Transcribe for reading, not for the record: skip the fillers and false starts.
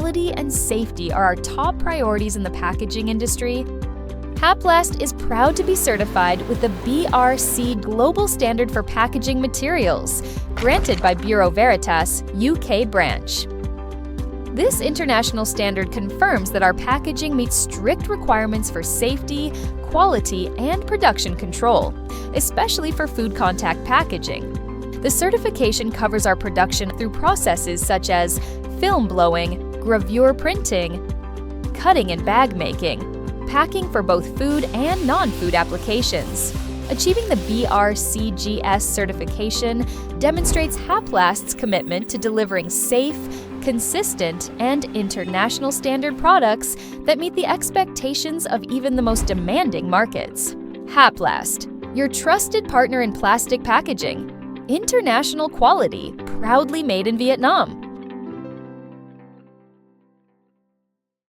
quality and safety are our top priorities in the packaging industry, HAPLAST is proud to be certified with the BRC Global Standard for Packaging Materials, granted by Bureau Veritas, UK branch. This international standard confirms that our packaging meets strict requirements for safety, quality, and production control, especially for food contact packaging. The certification covers our production through processes such as film blowing, gravure printing, cutting and bag making, packing for both food and non-food applications. Achieving the BRCGS certification demonstrates HAPLAST's commitment to delivering safe, consistent, and international standard products that meet the expectations of even the most demanding markets. HAPLAST, your trusted partner in plastic packaging. International quality, proudly made in Vietnam.